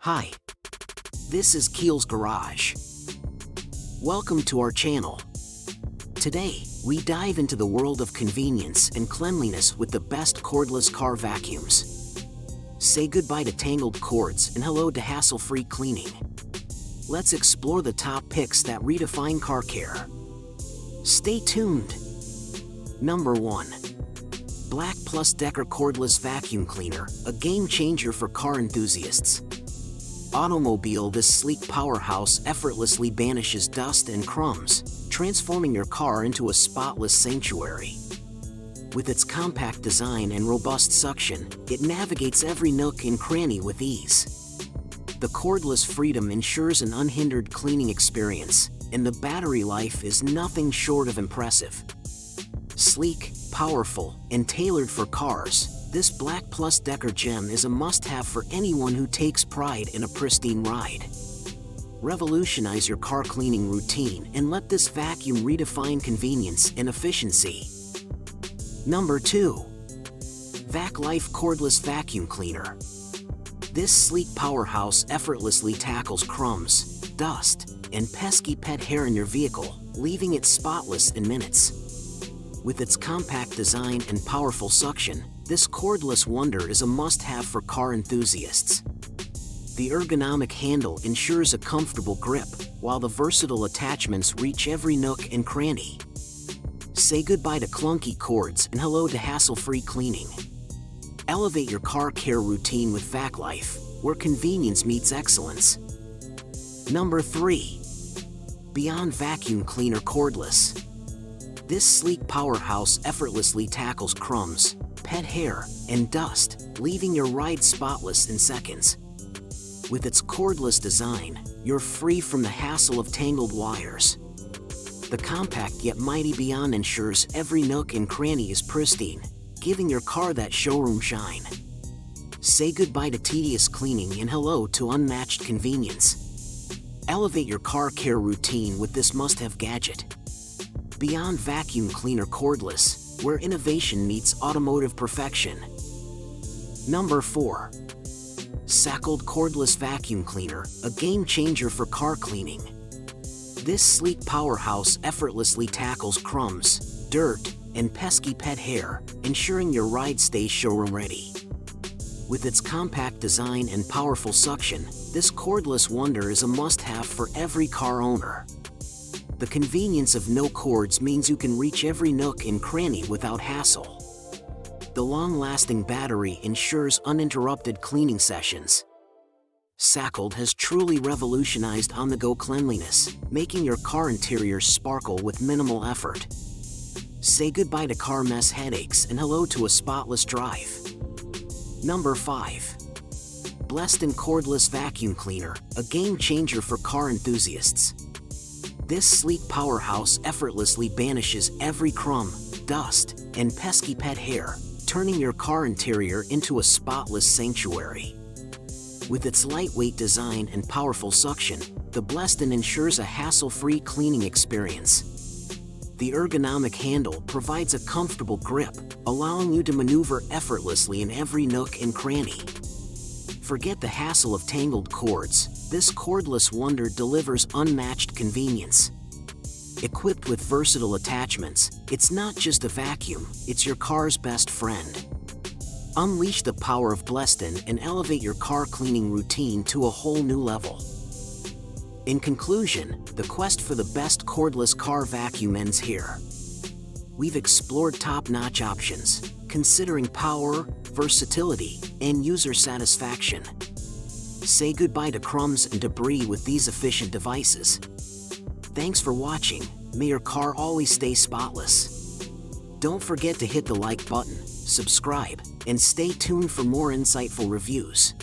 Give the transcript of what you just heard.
Hi, this is Keel's Garage. Welcome to our channel. Today, we dive into the world of convenience and cleanliness with the best cordless car vacuums. Say goodbye to tangled cords and hello to hassle-free cleaning. Let's explore the top picks that redefine car care. Stay tuned. Number 1. Black Plus Decker Cordless Vacuum Cleaner, a game changer for car enthusiasts. Automobile, this sleek powerhouse effortlessly banishes dust and crumbs, transforming your car into a spotless sanctuary. With its compact design and robust suction, it navigates every nook and cranny with ease. The cordless freedom ensures an unhindered cleaning experience, and the battery life is nothing short of impressive. Sleek, powerful, and tailored for cars, this Black Plus Decker gem is a must-have for anyone who takes pride in a pristine ride. Revolutionize your car cleaning routine and let this vacuum redefine convenience and efficiency. Number 2. VacLife Cordless Vacuum Cleaner. This sleek powerhouse effortlessly tackles crumbs, dust, and pesky pet hair in your vehicle, leaving it spotless in minutes. With its compact design and powerful suction, this cordless wonder is a must-have for car enthusiasts. The ergonomic handle ensures a comfortable grip, while the versatile attachments reach every nook and cranny. Say goodbye to clunky cords and hello to hassle-free cleaning. Elevate your car care routine with VacLife, where convenience meets excellence. Number 3. Beyond Vacuum Cleaner Cordless. This sleek powerhouse effortlessly tackles crumbs, pet hair, and dust, leaving your ride spotless in seconds. With its cordless design, you're free from the hassle of tangled wires. The compact yet mighty Beyond ensures every nook and cranny is pristine, giving your car that showroom shine. Say goodbye to tedious cleaning and hello to unmatched convenience. Elevate your car care routine with this must-have gadget. Beyond Vacuum Cleaner Cordless, where innovation meets automotive perfection. Number 4. Sackled Cordless Vacuum Cleaner, a game changer for car cleaning. This sleek powerhouse effortlessly tackles crumbs, dirt, and pesky pet hair, ensuring your ride stays showroom ready. With its compact design and powerful suction, this cordless wonder is a must-have for every car owner. The convenience of no cords means you can reach every nook and cranny without hassle. The long-lasting battery ensures uninterrupted cleaning sessions. Sackled has truly revolutionized on-the-go cleanliness, making your car interior sparkle with minimal effort. Say goodbye to car mess headaches and hello to a spotless drive. Number 5. Blesson Cordless Vacuum Cleaner, a game changer for car enthusiasts. This sleek powerhouse effortlessly banishes every crumb, dust, and pesky pet hair, turning your car interior into a spotless sanctuary. With its lightweight design and powerful suction, the Blesson ensures a hassle-free cleaning experience. The ergonomic handle provides a comfortable grip, allowing you to maneuver effortlessly in every nook and cranny. Forget the hassle of tangled cords, this cordless wonder delivers unmatched convenience. Equipped with versatile attachments, it's not just a vacuum, it's your car's best friend. Unleash the power of Blesson and elevate your car cleaning routine to a whole new level. In conclusion, the quest for the best cordless car vacuum ends here. We've explored top-notch options, considering power, versatility, and user satisfaction. Say goodbye to crumbs and debris with these efficient devices. Thanks for watching. May your car always stay spotless. Don't forget to hit the like button, subscribe, and stay tuned for more insightful reviews.